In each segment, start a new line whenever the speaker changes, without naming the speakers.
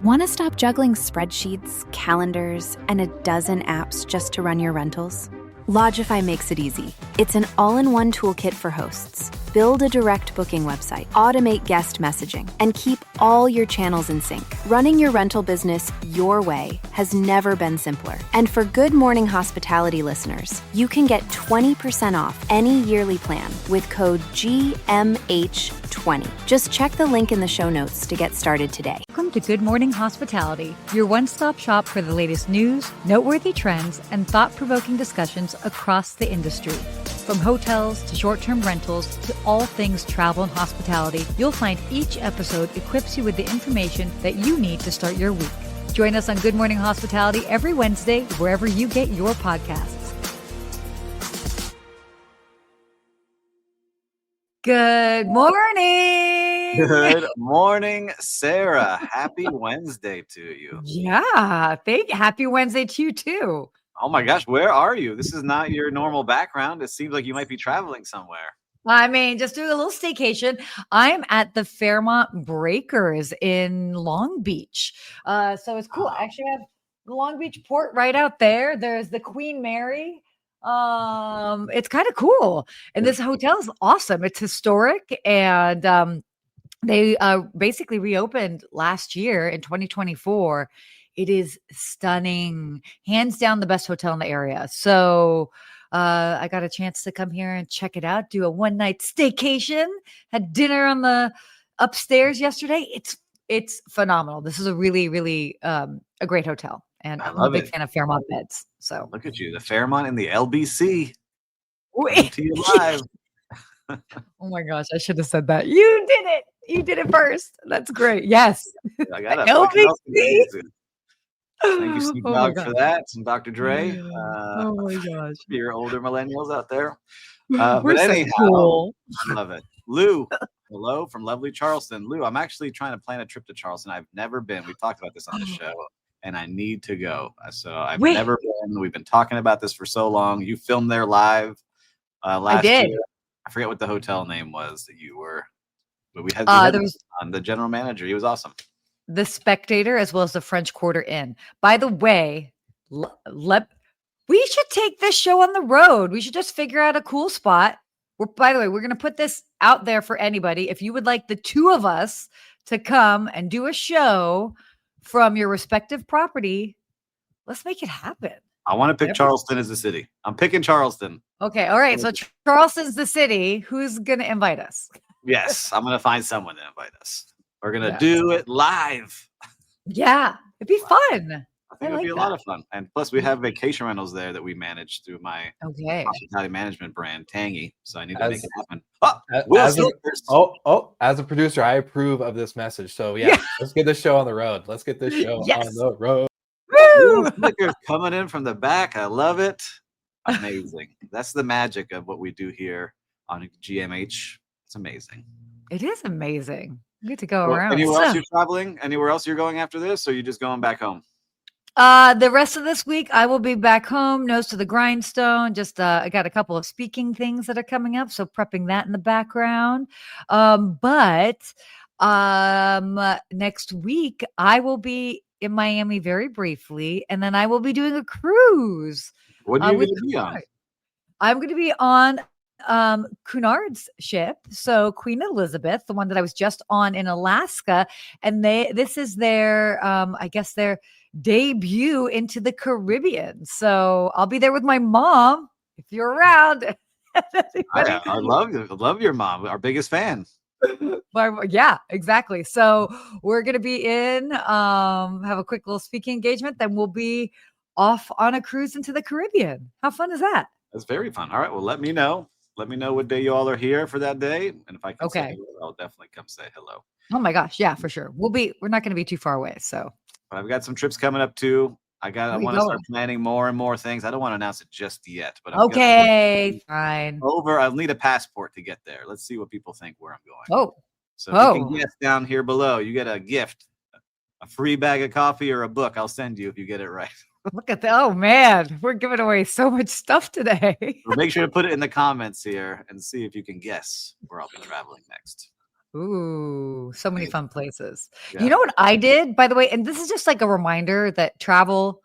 Want to stop juggling spreadsheets, calendars, and a dozen apps just to run your rentals? Lodgify makes it easy. It's an all-in-one toolkit for hosts. Build a direct booking website, automate guest messaging, and keep all your channels in sync. Running your rental business your way has never been simpler. And for Good Morning Hospitality listeners, you can get 20% off any yearly plan with code GMH20. Just check the link in the show notes to get started today.
Welcome to Good Morning Hospitality, your one-stop shop for the latest news, noteworthy trends, and thought-provoking discussions across the industry. From hotels to short-term rentals to all things travel and hospitality, you'll find each episode equips you with the information that you need to start your week. Join us on Good Morning Hospitality every Wednesday, wherever you get your podcasts. Good morning.
Good morning, Sarah. Happy Wednesday to you.
Yeah, happy Wednesday to you too.
Oh my gosh, where are you? This is not your normal background. It seems like you might be traveling somewhere.
I mean, just doing a little staycation. I'm at the Fairmont Breakers in Long Beach. So it's cool. I actually have the Long Beach port right out there. There's the Queen Mary. It's kind of cool. And this hotel is awesome. It's historic. And they basically reopened last year in 2024. It is stunning, hands down the best hotel in the area. So I got a chance to come here and check it out, do a one-night staycation, had dinner on the upstairs yesterday. It's phenomenal. This is a really, really a great hotel. And I'm a big fan of Fairmont beds. So
look at you, the Fairmont and the LBC.
Wait.
To you live.
Oh my gosh, I should have said that. You did it. You did it first. That's great. Yes.
I got
LBC.
Thank you, Steve Dogg, for that. Some Dr. Dre.
Oh my gosh.
For your older millennials out there.
We're
But
so
anyhow,
cool.
I love it. Lou, hello from lovely Charleston. Lou, I'm actually trying to plan a trip to Charleston. I've never been. We've talked about this on the show, and I need to go. So I've never been. We've been talking about this for so long. You filmed there live last year. I forget what the hotel name was that you were. But we had there was on the general manager. He was awesome.
The Spectator, as well as the French Quarter Inn. By the way, we should take this show on the road. We should just figure out a cool spot. By the way, we're going to put this out there for anybody. If you would like the two of us to come and do a show from your respective property, let's make it happen.
I want to pick Charleston as the city. I'm picking Charleston.
Okay. All right. So Charleston's the city. Who's going to invite us?
Yes. I'm going to find someone to invite us. We're going to do it live.
Yeah. It'd be fun.
I think it'd be a lot of fun. And plus, we have vacation rentals there that we manage through my hospitality management brand, Tangy. So I need to make it happen.
As a producer, I approve of this message. So, yeah, let's get this show on the road. Let's get this show on the road.
Woo! Snickers coming in from the back. I love it. Amazing. That's the magic of what we do here on GMH. It's amazing.
It is amazing. Good to go around.
Anywhere else you're traveling? Anywhere else you're going after this? Or are you just going back home?
The rest of this week, I will be back home, nose to the grindstone. Just I got a couple of speaking things that are coming up, so prepping that in the background. But next week, I will be in Miami very briefly, and then I will be doing a cruise.
What are you going to be on?
I'm going to be on Cunard's ship, so Queen Elizabeth, the one that I was just on in Alaska, and this is their I guess their debut into the Caribbean. So I'll be there with my mom if you're around.
I love your mom, our biggest fan.
Yeah, exactly. So we're gonna be in have a quick little speaking engagement, then we'll be off on a cruise into the Caribbean. How fun is that?
That's very fun. All right, well, let me know what day you all are here for that day, and if I can say hello, I'll definitely come say hello.
Oh my gosh, yeah, for sure. We're not going to be too far away, so
I've got some trips coming up too. I want to start planning more and more things. I don't want to announce it just yet, but
fine.
I'll need a passport to get there. Let's see what people think where I'm going. So if you can guess down here below, you get a gift, a free bag of coffee or a book. I'll send you if you get it right.
Look at that. Oh man, we're giving away so much stuff today.
So make sure to put it in the comments here and see if you can guess where I'll be traveling next.
Ooh, so many fun places.
Yeah.
You know what I did, by the way, and this is just like a reminder that travel,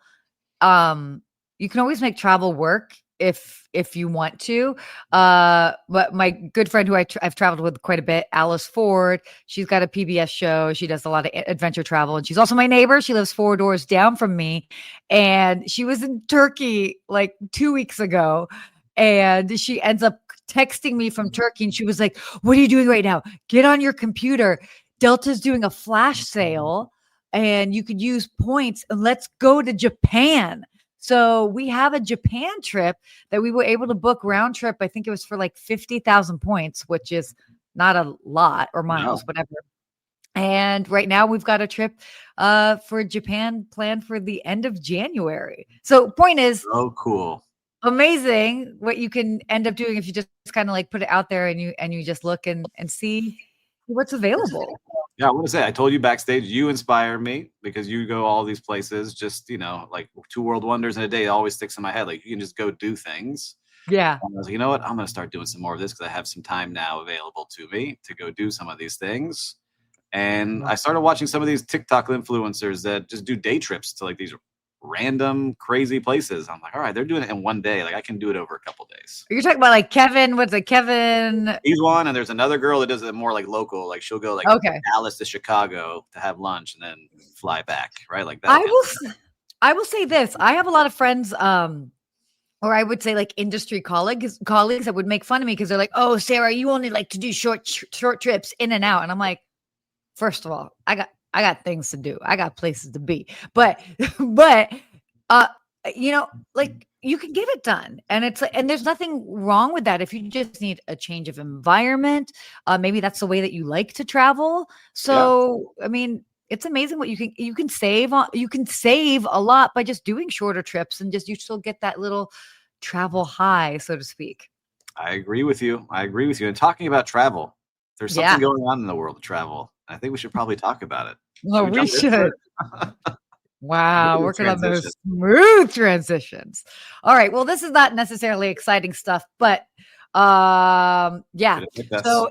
you can always make travel work if you want to. But my good friend who I've traveled with quite a bit, Alice Ford, she's got a PBS show. She does a lot of adventure travel, and she's also my neighbor. She lives 4 doors down from me, and she was in Turkey like 2 weeks ago, and she ends up texting me from Turkey, and she was like, "What are you doing right now? Get on your computer. Delta's doing a flash sale, and you could use points, and let's go to Japan." So we have a Japan trip that we were able to book round trip. I think it was for like 50,000 points, which is not a lot, or miles,
Wow.
whatever. And right now we've got a trip for Japan planned for the end of January. So point is,
Oh, cool.
amazing what you can end up doing if you just kind of like put it out there and you just look and see what's available.
Yeah, I want to say, I told you backstage, you inspire me because you go all these places, just, like 2 world wonders in a day always sticks in my head. Like, you can just go do things.
Yeah.
And I was like, you know what? I'm going to start doing some more of this because I have some time now available to me to go do some of these things. And I started watching some of these TikTok influencers that just do day trips to like these random crazy places. I'm like, all right, they're doing it in one day. Like, I can do it over a couple days.
You're talking about like Kevin, what's it, Kevin?
He's one, and there's another girl that does it more like local. Like, she'll go like
Okay.
Dallas to Chicago to have lunch and then fly back, right? Like that.
I will say this. I have a lot of friends, or I would say like industry colleagues that would make fun of me because they're like, "Oh, Sarah, you only like to do short trips in and out." And I'm like, first of all, I got things to do. I got places to be. But like you can get it done. And it's like, and there's nothing wrong with that if you just need a change of environment. Maybe that's the way that you like to travel. So, yeah. I mean, it's amazing what you can save on. You can save a lot by just doing shorter trips, and just you still get that little travel high, so to speak.
I agree with you. And talking about travel, there's something going on in the world of travel. I think we should probably talk about it.
Well, we should. Wow, working on those smooth transitions. All right. Well, this is not necessarily exciting stuff, but yeah. So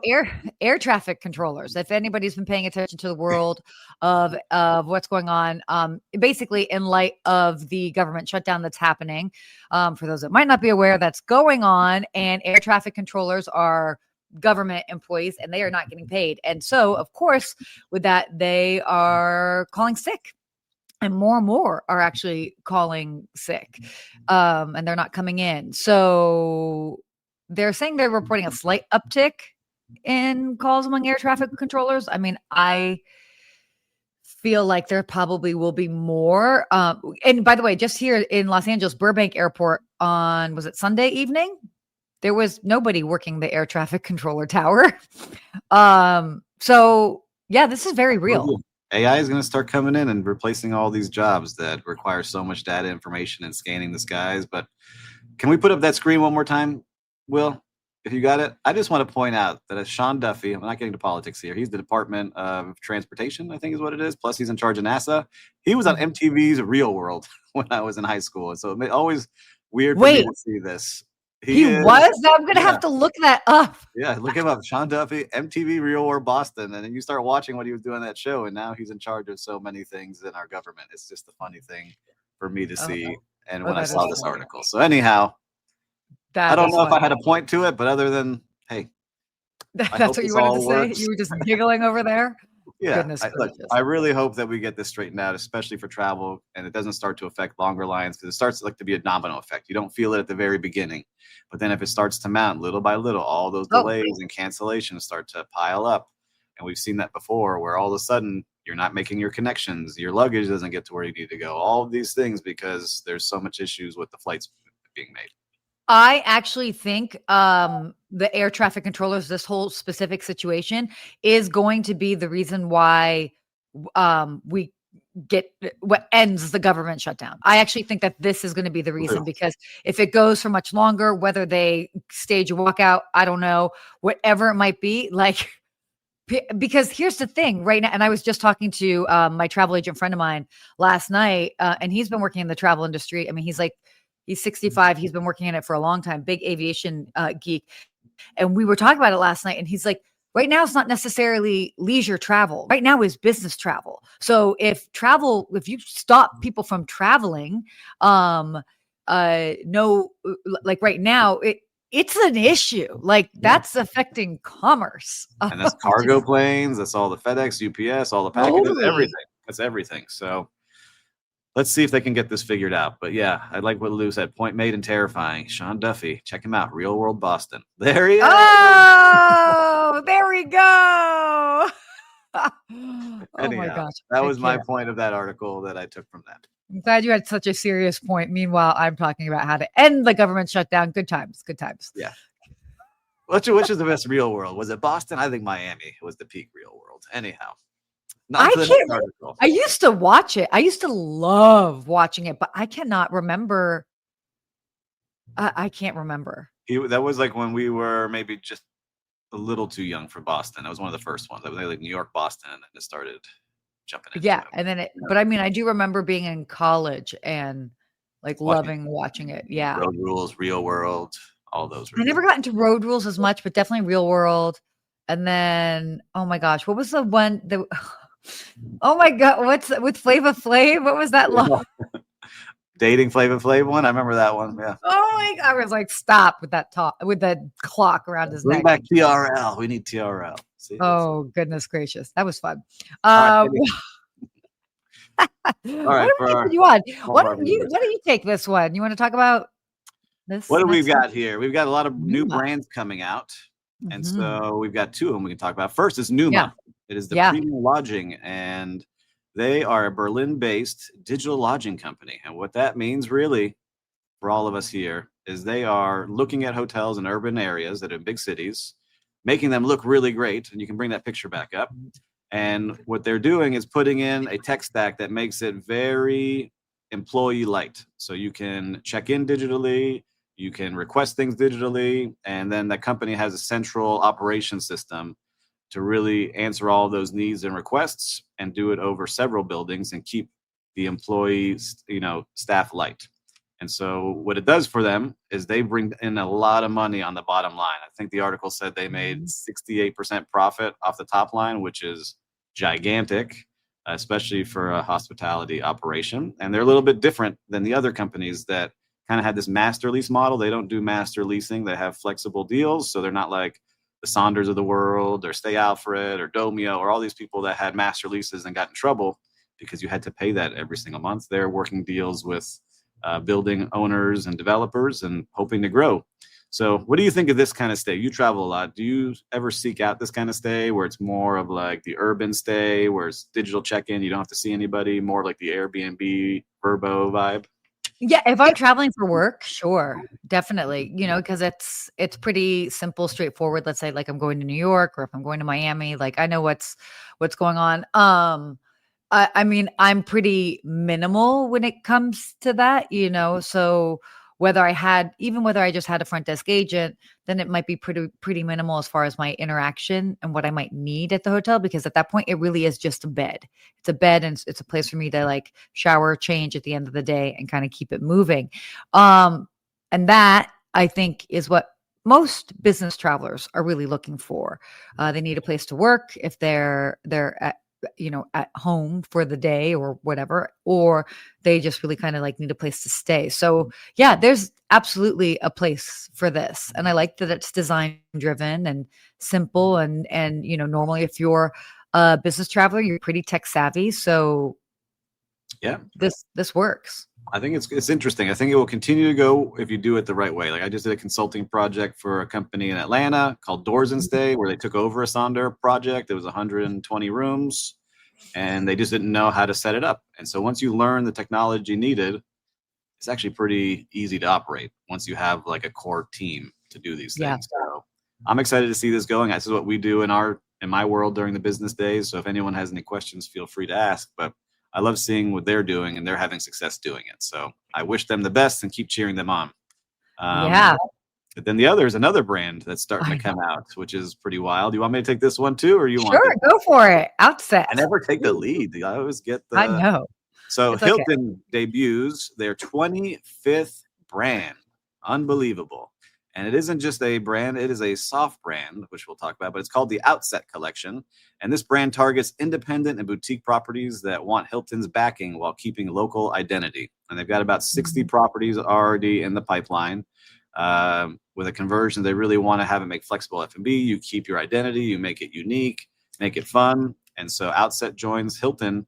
air traffic controllers. If anybody's been paying attention to the world of what's going on, basically in light of the government shutdown that's happening, for those that might not be aware, that's going on, and air traffic controllers are government employees and they are not getting paid. And so, of course, with that, they are calling sick. And more are actually calling sick, and they're not coming in. So they're saying they're reporting a slight uptick in calls among air traffic controllers. I mean, I feel like there probably will be more. And by the way, just here in Los Angeles, Burbank Airport on, was it Sunday evening? There was nobody working the air traffic controller tower. So yeah, this is very real.
AI is going to start coming in and replacing all these jobs that require so much data information and scanning the skies. But can we put up that screen one more time, Will, if you got it? I just want to point out that Sean Duffy, I'm not getting to politics here, he's the Department of Transportation, I think is what it is. Plus, he's in charge of NASA. He was on MTV's Real World when I was in high school. And so it's always weird for me to see this.
He was? Now I'm going to have to look that up.
Yeah, look him up. Sean Duffy, MTV Real World Boston. And then you start watching what he was doing on that show, and now he's in charge of so many things in our government. It's just a funny thing for me to see. And when I saw this article. So anyhow, I don't know if I had a point to it, but other than, hey.
That's what you wanted to say? You were just giggling over there?
Yeah, I really hope that we get this straightened out, especially for travel, and it doesn't start to affect longer lines, because it starts to be a domino effect. You don't feel it at the very beginning, but then if it starts to mount little by little, all those delays and cancellations start to pile up. And we've seen that before, where all of a sudden you're not making your connections, your luggage doesn't get to where you need to go, all of these things because there's so much issues with the flights being made.
I actually think the air traffic controllers, this whole specific situation, is going to be the reason why we get what ends the government shutdown. I actually think that this is going to be the reason, because if it goes for much longer, whether they stage a walkout, I don't know, whatever it might be, like, because here's the thing right now. And I was just talking to my travel agent friend of mine last night, and he's been working in the travel industry. I mean, he's 65. He's been working in it for a long time, big aviation geek. And we were talking about it last night, and he's like, right now it's not necessarily leisure travel. Right now is business travel. So if you stop people from traveling, no, like right now, it's an issue. Like that's affecting commerce.
And that's cargo planes. That's all the FedEx, UPS, all the packages,
Totally.
everything. That's everything. So let's see if they can get this figured out. But yeah, I like what Lou said. Point made and terrifying. Sean Duffy, check him out. Real World Boston. There he is.
Oh, there we go. Oh my
Anyhow,
gosh.
that
I
was my
can't.
point of that article that I took from that.
I'm glad you had such a serious point. Meanwhile, I'm talking about how to end the government shutdown. Good times. Good times.
Yeah. Which is the best Real World? Was it Boston? I think Miami was the peak Real World. Anyhow,
I used to watch it. I used to love watching it, but I cannot remember. I can't remember.
That was like when we were maybe just a little too young for Boston. That was one of the first ones. That was like New York, Boston, and it started jumping into
Yeah,
it.
and then but I mean, I do remember being in college and like loving watching it. Yeah.
Road Rules, Real World, all those.
I never got into Road Rules as much, but definitely Real World. And then, oh my gosh, what was the one that? Oh my God, what's with Flava Flav? What was that long?
Dating Flava Flav one. I remember that one. Yeah.
Oh my God, I was like, stop with that with that clock around his
Bring
neck.
back TRL. We need TRL. See,
oh goodness gracious, that was fun.
All right,
Why don't you take this one? You want to talk about this?
What do we got here? We've got a lot of new brands coming out. And
Mm-hmm.
so we've got two of them we can talk about. First is Numa.
Yeah.
It is the premium lodging, and they are a Berlin-based digital lodging company. And what that means really for all of us here is they are looking at hotels in urban areas that are in big cities, making them look really great. And you can bring that picture back up. And what they're doing is putting in a tech stack that makes it very employee light. So you can check in digitally, you can request things digitally, and then the company has a central operation system to really answer all those needs and requests and do it over several buildings and keep the employees, staff light. And so what it does for them is they bring in a lot of money on the bottom line. I think the article said they made 68% profit off the top line, which is gigantic, especially for a hospitality operation. And they're a little bit different than the other companies that kind of had this master lease model. They don't do master leasing. They have flexible deals. So they're not like the Saunders of the world or Stay Alfred or Domio or all these people that had master leases and got in trouble because you had to pay that every single month. They're working deals with building owners and developers and hoping to grow. So what do you think of this kind of stay? You travel a lot. Do you ever seek out this kind of stay where it's more of like the urban stay, where it's digital check-in, you don't have to see anybody, more like the Airbnb, Vrbo vibe?
Yeah, if I'm traveling for work, sure, definitely. Because it's pretty simple, straightforward. Let's say like I'm going to New York or if I'm going to Miami, like I know what's going on. I mean, I'm pretty minimal when it comes to that, so whether I just had a front desk agent, then it might be pretty minimal as far as my interaction and what I might need at the hotel, because at that point it really is just a bed. It's a bed and it's a place for me to like shower, change at the end of the day and kind of keep it moving. And that I think is what most business travelers are really looking for. They need a place to work if they're at home for the day or whatever, or they just really kind of like need a place to stay. So yeah, there's absolutely a place for this. And I like that it's design driven and simple. And normally if you're a business traveler, you're pretty tech savvy. So
yeah,
this works.
I think it's interesting. I think it will continue to go if you do it the right way. Like I just did a consulting project for a company in Atlanta called Doors and Stay, where they took over a Sonder project. It was 120 rooms, and they just didn't know how to set it up. And so once you learn the technology needed, it's actually pretty easy to operate once you have like a core team to do these things. So I'm excited to see this going. This is what we do in my world during the business days. So if anyone has any questions, feel free to ask. But I love seeing what they're doing, and they're having success doing it. So I wish them the best and keep cheering them on. But then the other is another brand that's starting to come out, which is pretty wild. You want me to take this one too, or you want?
Sure, go for it. Outset.
I never take the lead. I always get the.
I know.
So Hilton debuts their 25th brand. Unbelievable. And it isn't just a brand, it is a soft brand, which we'll talk about, but it's called the Outset Collection. And this brand targets independent and boutique properties that want Hilton's backing while keeping local identity. And they've got about 60 properties already in the pipeline. With a conversion, they really want to have it make flexible F&B. You keep your identity, you make it unique, make it fun. And so Outset joins Hilton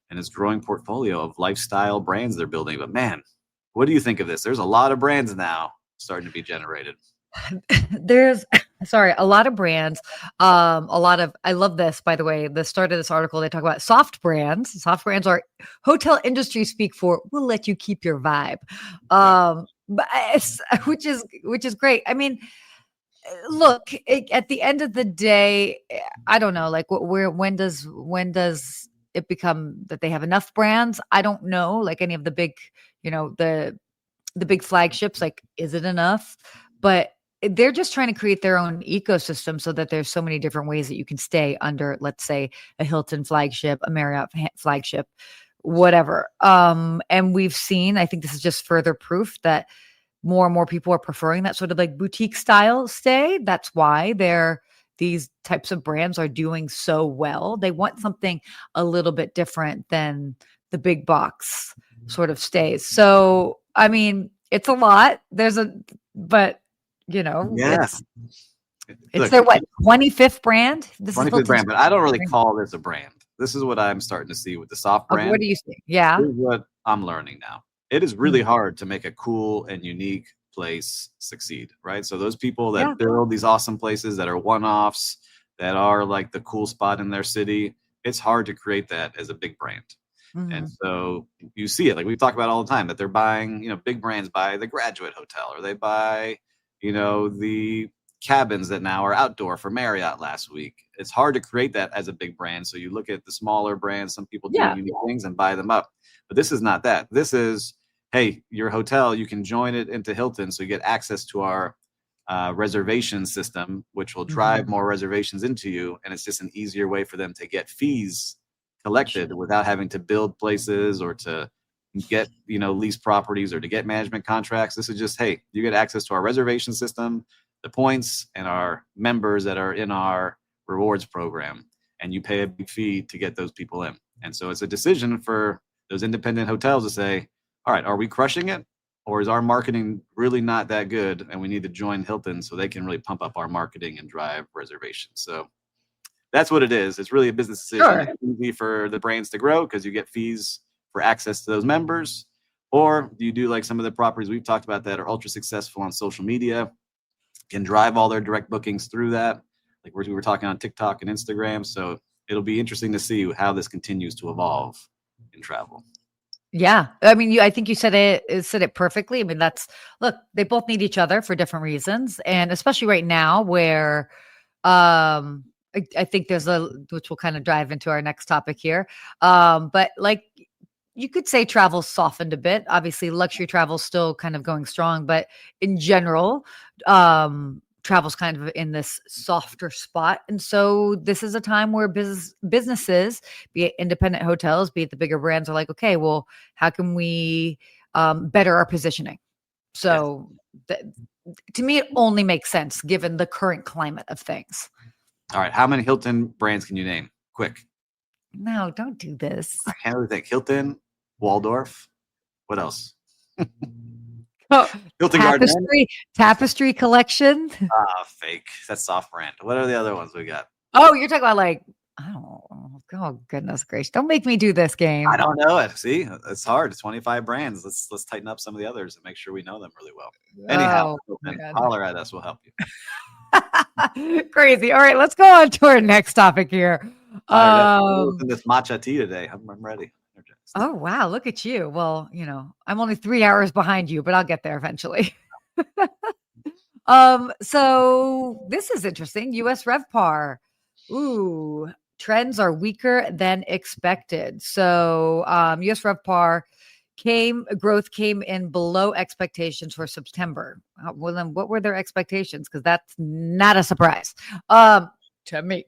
and its growing portfolio of lifestyle brands they're building. But man, what do you think of this? There's a lot of brands now starting to be generated.
There's a lot of brands. I love this, by the way, the start of this article, they talk about soft brands. Soft brands are hotel industry speak for, we'll let you keep your vibe. Which is great. I mean, look, at the end of the day, I don't know, like when does it become that they have enough brands? I don't know, like any of the big, the big flagships, like, is it enough? But they're just trying to create their own ecosystem so that there's so many different ways that you can stay under, let's say, a Hilton flagship, a Marriott flagship, whatever. And we've seen, I think this is just further proof that more and more people are preferring that sort of like boutique style stay. That's why these types of brands are doing so well. They want something a little bit different than the big box sort of stays. So, I mean, it's a lot. But
Yes.
It's their 25th brand?
This 25th brand, but I don't really call this a brand. This is what I'm starting to see with the soft brand.
What do you see? Yeah.
This is what I'm learning now. It is really hard to make a cool and unique place succeed, right? So those people that build these awesome places that are one-offs, that are like the cool spot in their city, it's hard to create that as a big brand. And so you see it, like we talk about all the time, that they're buying, big brands buy the Graduate Hotel, or they buy, the cabins that now are outdoor for Marriott last week. It's hard to create that as a big brand. So you look at the smaller brands, some people do unique things and buy them up. But this is not that. This is, hey, your hotel, you can join it into Hilton. So you get access to our reservation system, which will drive more reservations into you. And it's just an easier way for them to get fees collected without having to build places or to get, lease properties or to get management contracts. This is just, hey, you get access to our reservation system, the points, and our members that are in our rewards program. And you pay a big fee to get those people in. And so it's a decision for those independent hotels to say, all right, are we crushing it? Or is our marketing really not that good? And we need to join Hilton so they can really pump up our marketing and drive reservations. So that's what it is. It's really a business decision.
Sure.
It's easy for the brands to grow because you get fees for access to those members. Or do you do like some of the properties we've talked about that are ultra successful on social media, can drive all their direct bookings through that, like we were talking on TikTok and Instagram. So it'll be interesting to see how this continues to evolve in travel.
Yeah. I mean, I think you said it perfectly. I mean, look, they both need each other for different reasons. And especially right now where, I think which we'll kind of dive into our next topic here. But like you could say travel's softened a bit. Obviously, luxury travel's still kind of going strong, but in general, travel's kind of in this softer spot. And so this is a time where businesses, be it independent hotels, be it the bigger brands, are like, okay, well, how can we better our positioning? So to me, it only makes sense given the current climate of things.
All right. How many Hilton brands can you name? Quick.
No, don't do this.
I can't really think. Hilton, Waldorf. What else? Hilton
Tapestry collection.
Fake. That's soft brand. What are the other ones we got?
Oh, you're talking about like, I don't know. Oh, goodness gracious. Don't make me do this game.
I don't know it. See, it's hard. It's 25 brands. Let's tighten up some of the others and make sure we know them really well. Anyhow, holler at us. We'll help you.
Crazy. All right, let's go on to our next topic here.
This matcha tea today. I'm ready.
Oh, wow. Look at you. Well, I'm only 3 hours behind you, but I'll get there eventually. So this is interesting. US RevPAR. Ooh, trends are weaker than expected. So US RevPAR growth came in below expectations for September. Well, then what were their expectations? Because that's not a surprise. To me,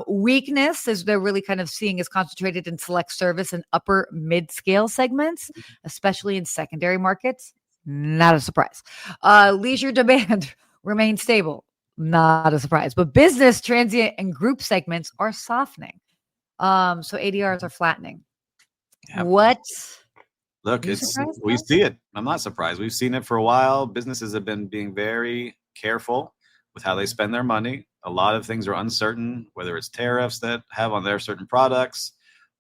weakness is they're really kind of seeing is concentrated in select service and upper mid-scale segments, especially in secondary markets. Not a surprise. Leisure demand remains stable. Not a surprise. But business, transient, and group segments are softening. So ADRs are flattening.
Yeah.
What?
Look, we see it. I'm not surprised. We've seen it for a while. Businesses have been being very careful with how they spend their money. A lot of things are uncertain, whether it's tariffs that have on their certain products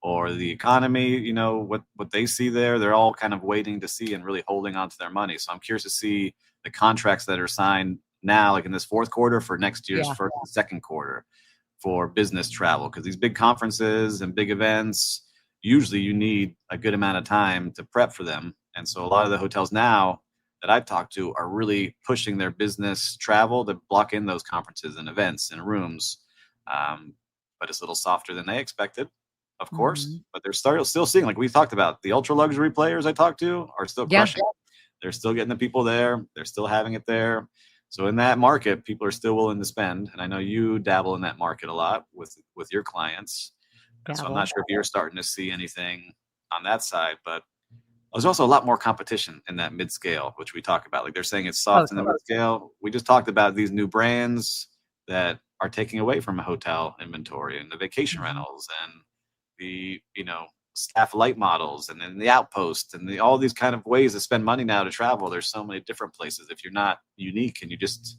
or the economy, what they see there. They're all kind of waiting to see and really holding on to their money. So I'm curious to see the contracts that are signed now, like in this fourth quarter for next year's first and second quarter for business travel, because these big conferences and big events, usually you need a good amount of time to prep for them. And so a lot of the hotels now that I've talked to are really pushing their business travel to block in those conferences and events and rooms. But it's a little softer than they expected, of course. But they're still seeing, like we talked about, the ultra luxury players I talked to are still crushing. They're still getting the people there. They're still having it there. So in that market, people are still willing to spend. And I know you dabble in that market a lot with your clients. And so I'm not sure if you're starting to see anything on that side, but there's also a lot more competition in that mid-scale, which we talk about. Like they're saying it's soft in the mid-scale. We just talked about these new brands that are taking away from a hotel inventory and the vacation rentals and the, staff light models and then the outpost and all these kind of ways to spend money now to travel. There's so many different places. If you're not unique and you just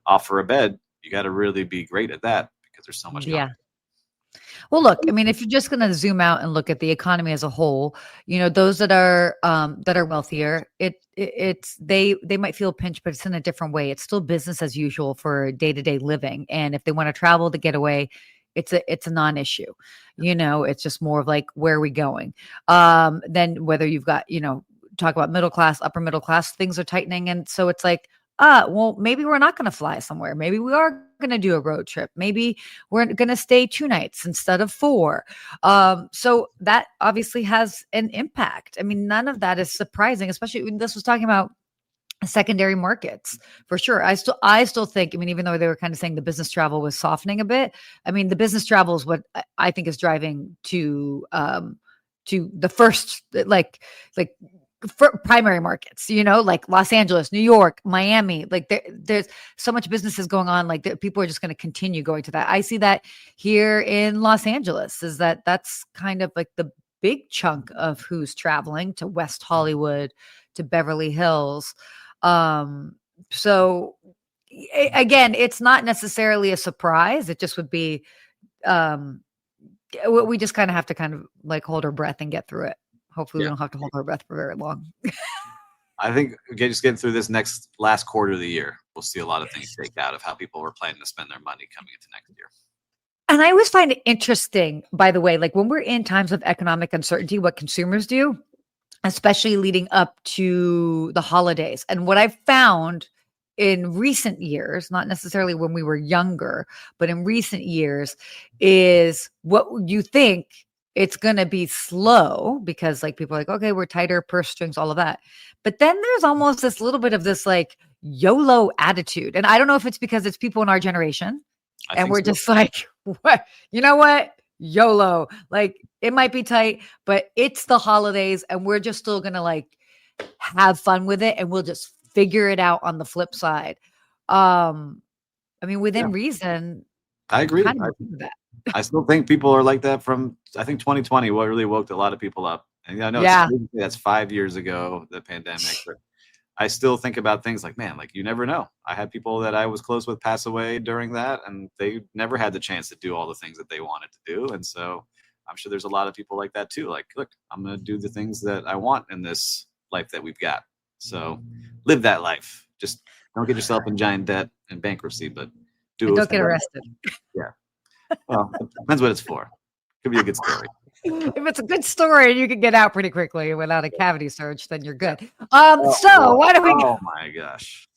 offer a bed, you got to really be great at that because there's so much.
Yeah. Well, look, I mean, if you're just going to zoom out and look at the economy as a whole, those that are wealthier, they might feel pinched, but it's in a different way. It's still business as usual for day-to-day living. And if they want to travel to get away, it's a non-issue. It's just more of like, where are we going? Then whether you've got, talk about middle class, upper middle class, things are tightening. And so it's like, well, maybe we're not going to fly somewhere. Maybe we are going to do a road trip. Maybe we're going to stay 2 nights instead of 4. So that obviously has an impact. I mean, none of that is surprising, especially when this was talking about secondary markets for sure. I still think, I mean, even though they were kind of saying the business travel was softening a bit, I mean, the business travel is what I think is driving to the first, for primary markets, like Los Angeles, New York, Miami, like there's so much businesses going on. Like people are just going to continue going to that. I see that here in Los Angeles is that's kind of like the big chunk of who's traveling to West Hollywood, to Beverly Hills. So again, it's not necessarily a surprise. It just would be, we just kind of have to kind of like hold our breath and get through it. Hopefully we don't have to hold our breath for very long.
I think just getting through this last quarter of the year, we'll see a lot of things take out of how people were planning to spend their money coming into next year.
And I always find it interesting, by the way, like when we're in times of economic uncertainty, what consumers do, especially leading up to the holidays. And what I've found in recent years, not necessarily when we were younger, but in recent years, is what you think it's going to be slow because like people are like, okay, we're tighter purse strings, all of that. But then there's almost this little bit of this like YOLO attitude. And I don't know if it's because it's people in our generation and we're just like, what, you know what? YOLO, like it might be tight, but it's the holidays and we're just still going to like have fun with it. And we'll just figure it out on the flip side. I mean, within reason.
I agree. I still think people are like that I think 2020, what really woke a lot of people up. And I know that's 5 years ago, the pandemic, but I still think about things like, man, like you never know. I had people that I was close with pass away during that, and they never had the chance to do all the things that they wanted to do. And so I'm sure there's a lot of people like that too. Like, look, I'm going to do the things that I want in this life that we've got. So live that life. Just don't get yourself in giant debt and bankruptcy, but
don't get arrested.
Yeah. Well, it depends what it's for. Could be a good story.
If it's a good story and you can get out pretty quickly without a cavity search, then you're good. Why don't we?
Oh my gosh.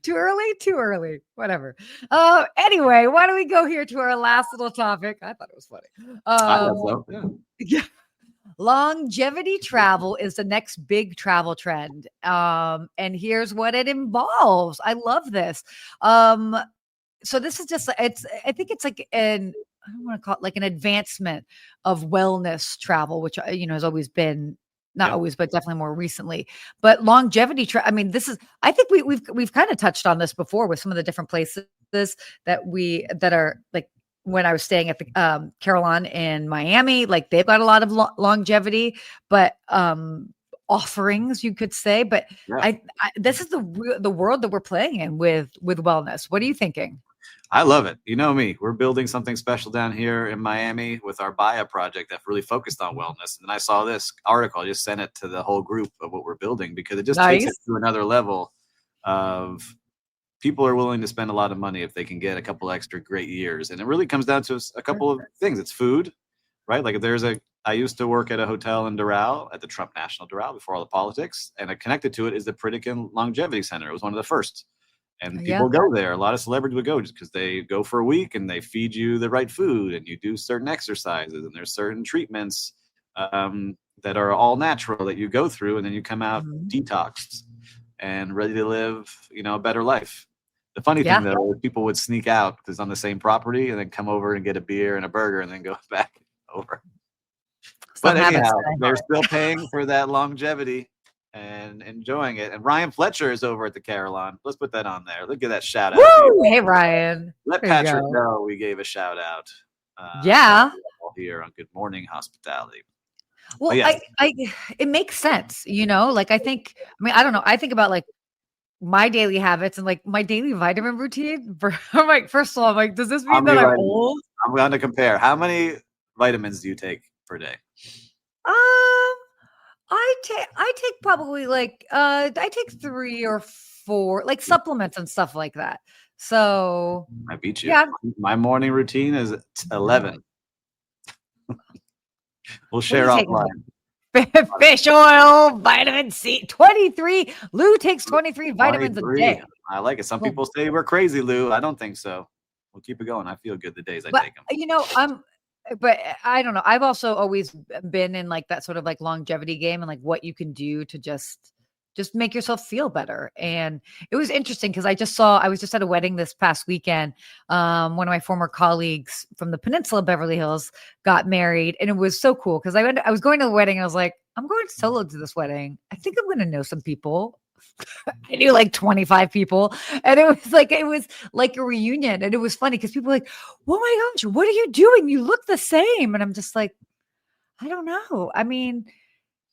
Too early. Whatever. Anyway, why don't we go here to our last little topic? I thought it was funny.
I thought so.
Yeah. Longevity travel is the next big travel trend. And here's what it involves. I love this. So this is just, I think it's like I don't want to call it like an advancement of wellness travel, which, has always been Not always, but definitely more recently. But longevity, I mean, I think we've kind of touched on this before with some of the different places that are like when I was staying at the Carillon in Miami, like they've got a lot of longevity, but offerings, you could say. But this is the world that we're playing in with wellness. What are you thinking?
I love it. You know me. We're building something special down here in Miami with our Baya project that really focused on wellness. And I saw this article. I just sent it to the whole group of what we're building because it just takes it to another level of people are willing to spend a lot of money if they can get a couple extra great years. And it really comes down to a couple of things. It's food, right? Like I used to work at a hotel in Doral, at the Trump National Doral before all the politics. And connected to it is the Pritikin Longevity Center. It was one of the first. And people go there. A lot of celebrities would go just because they go for a week and they feed you the right food and you do certain exercises and there's certain treatments that are all natural that you go through and then you come out detoxed and ready to live, a better life. The funny thing though, is people would sneak out because on the same property and then come over and get a beer and a burger and then go back over. But anyhow, they're still paying for that longevity and enjoying it. And Ryan Fletcher is over at the Carillon. Let's put that on there. Look at that shout out.
Woo! Hey, Ryan.
Let Patrick know we gave a shout out. Here on Good Morning Hospitality.
Well, it makes sense, like I don't know. I think about like my daily habits and like my daily vitamin routine. I'm like, first of all, I'm like, does this mean that I'm old?
I'm going to compare. How many vitamins do you take per day?
I take probably like I take 3 or 4 like supplements and stuff like that. So
I beat you. Yeah. My morning routine is 11. We'll share offline.
Fish oil, vitamin C, 23. Lou takes 23 vitamins a day.
I like it. Some people say we're crazy, Lou. I don't think so. We'll keep it going. I feel good the days I take them.
But I don't know. I've also always been in like that sort of like longevity game and like what you can do to just make yourself feel better. And it was interesting because I was just at a wedding this past weekend. One of my former colleagues from the Peninsula Beverly Hills got married. And it was so cool because I was going to the wedding. And I was like, I'm going solo to this wedding. I think I'm going to know some people. I knew like 25 people and it was like a reunion and it was funny because people were like, oh my gosh, what are you doing? You look the same. And I'm just like, I don't know. I mean,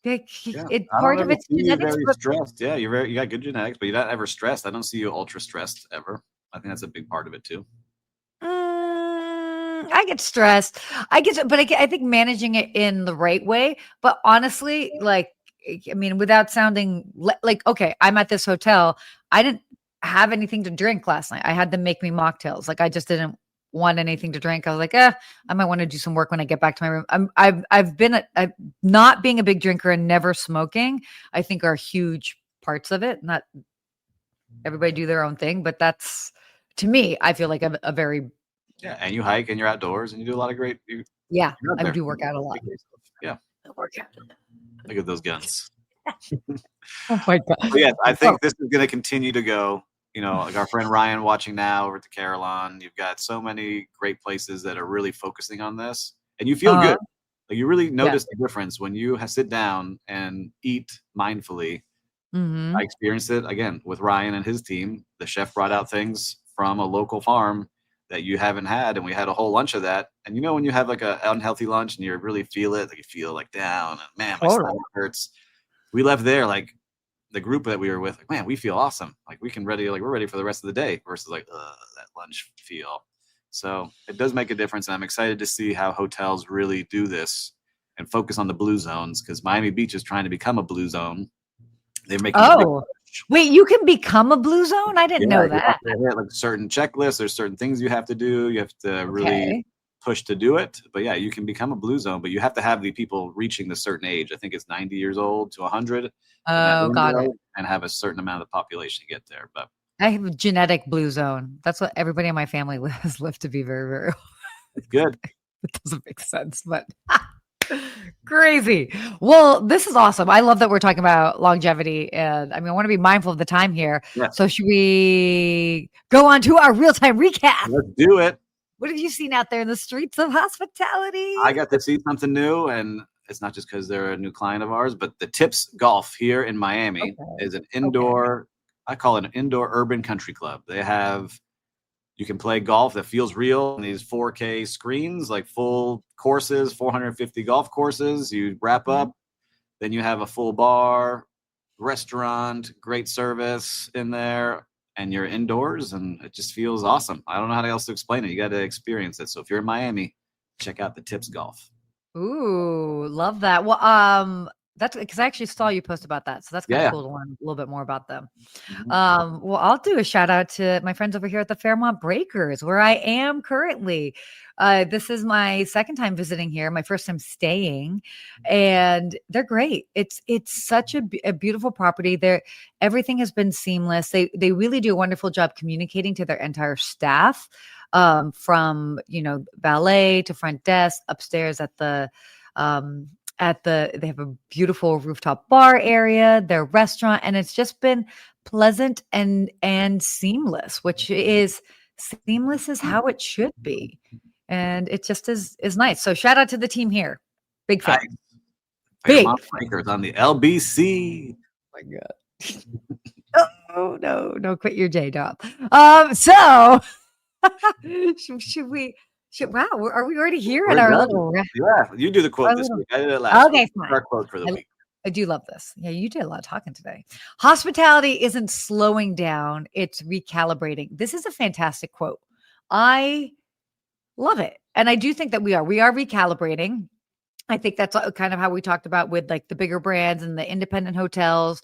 part of it's genetics.
Very stressed. Yeah, you got good genetics, but you're not ever stressed. I don't see you ultra stressed ever. I think that's a big part of it too.
I get stressed. I think managing it in the right way. But honestly, like, I mean, without sounding like, okay, I'm at this hotel. I didn't have anything to drink last night. I had them make me mocktails. Like I just didn't want anything to drink. I was like, I might want to do some work when I get back to my room. I've been not being a big drinker and never smoking, I think are huge parts of it. Not everybody do their own thing, but that's, to me, I feel like a very.
Yeah. And you hike and you're outdoors and you do a lot of great.
I do work out a lot.
Yeah.
I work out.
Look at those guns.
Oh my God.
But yeah, I think this is going to continue to go. Like our friend Ryan watching now over at the Carillon. You've got so many great places that are really focusing on this. And you feel good. Like you really notice the difference when you sit down and eat mindfully. I experienced it again with Ryan and his team. The chef brought out things from a local farm that you haven't had. And we had a whole lunch of that. And when you have like an unhealthy lunch and you really feel it, like you feel like down and man, my stomach hurts. We left there like the group that we were with, like, man, we feel awesome. Like we're ready for the rest of the day versus like that lunch feel. So it does make a difference. And I'm excited to see how hotels really do this and focus on the blue zones because Miami Beach is trying to become a blue zone. They're making
wait, you can become a blue zone? I didn't know that.
Like certain checklists, there's certain things you have to do. You have to really push to do it. But yeah, you can become a blue zone, but you have to have the people reaching the certain age. I think it's 90 years old to 100.
Oh, got it.
And have a certain amount of population to get there. But
I have a genetic blue zone. That's what everybody in my family has lived to be very, very old.
Good.
It doesn't make sense, but crazy. Well, this is awesome. I love that we're talking about longevity. And I want to be mindful of the time here. Yeah. So should we go on to our real-time recap?
Let's do it.
What have you seen out there in the streets of hospitality?
I got to see something new and it's not just because they're a new client of ours, but the Tips Golf here in Miami is an indoor, I call it an indoor urban country club. You can play golf that feels real on these 4K screens, like full courses, 450 golf courses. You wrap up, then you have a full bar, restaurant, great service in there, and you're indoors, and it just feels awesome. I don't know how else to explain it. You got to experience it. So if you're in Miami, check out the Tips Golf.
Ooh, love that. Well, that's because I actually saw you post about that. So that's kind of cool to learn a little bit more about them. Well, I'll do a shout out to my friends over here at the Fairmont Breakers, where I am currently. This is my second time visiting here, my first time staying, and they're great. It's such a beautiful property. Everything has been seamless. They really do a wonderful job communicating to their entire staff, from valet to front desk, upstairs at the they have a beautiful rooftop bar area, their restaurant, and it's just been pleasant and seamless, which is seamless is how it should be. And it just is nice. So shout out to the team here. Big fan.
Nice. Fairmont Breakers on the LBC.
Oh my God. Oh, no, quit your day job. So wow, are we already here at our little?
Yeah, you do the quote this week. I did it last week.
Fine.
Our quote for the week.
I do love this. Yeah, you did a lot of talking today. Hospitality isn't slowing down; it's recalibrating. This is a fantastic quote. I love it, and I do think that we are recalibrating. I think that's kind of how we talked about with like the bigger brands and the independent hotels.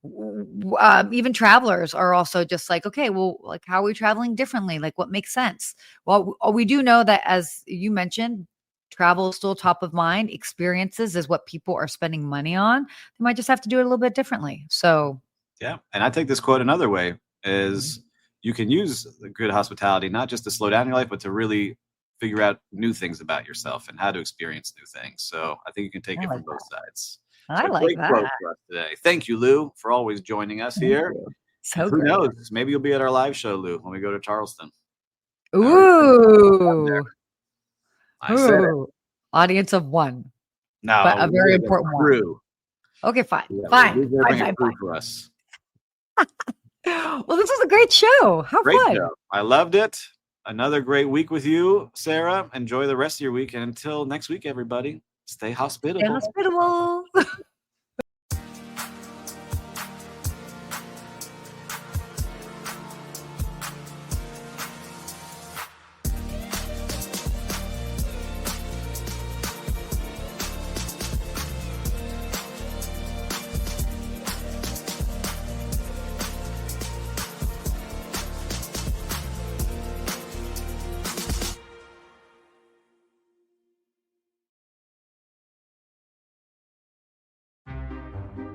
Even travelers are also just like, okay, well, like, how are we traveling differently? Like, what makes sense? Well, we do know that, as you mentioned, travel is still top of mind. Experiences is what people are spending money on. They might just have to do it a little bit differently. So,
yeah. And I take this quote another way is you can use the good hospitality, not just to slow down your life, but to really figure out new things about yourself and how to experience new things. So I think you can take it from both sides.
I like that.
Quote for us today. Thank you, Lou, for always joining us here.
So
who knows? Maybe you'll be at our live show, Lou, when we go to Charleston.
Ooh.
I said it.
Audience of one.
No,
but a very important one. Okay, fine.
Yeah,
fine.
For us.
Well, this was a great show. How fun.
Show. I loved it. Another great week with you, Sarah. Enjoy the rest of your week. And until next week, everybody, stay hospitable.
Stay hospitable.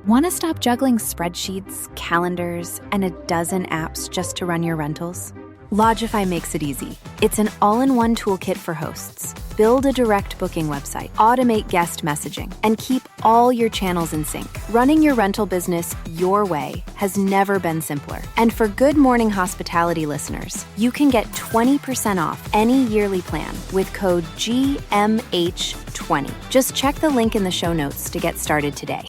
Want to stop juggling spreadsheets, calendars, and a dozen apps just to run your rentals? Lodgify makes it easy. It's an all-in-one toolkit for hosts. Build a direct booking website, automate guest messaging, and keep all your channels in sync. Running your rental business your way has never been simpler. And for Good Morning Hospitality listeners, you can get 20% off any yearly plan with code GMH20. Just check the link in the show notes to get started today.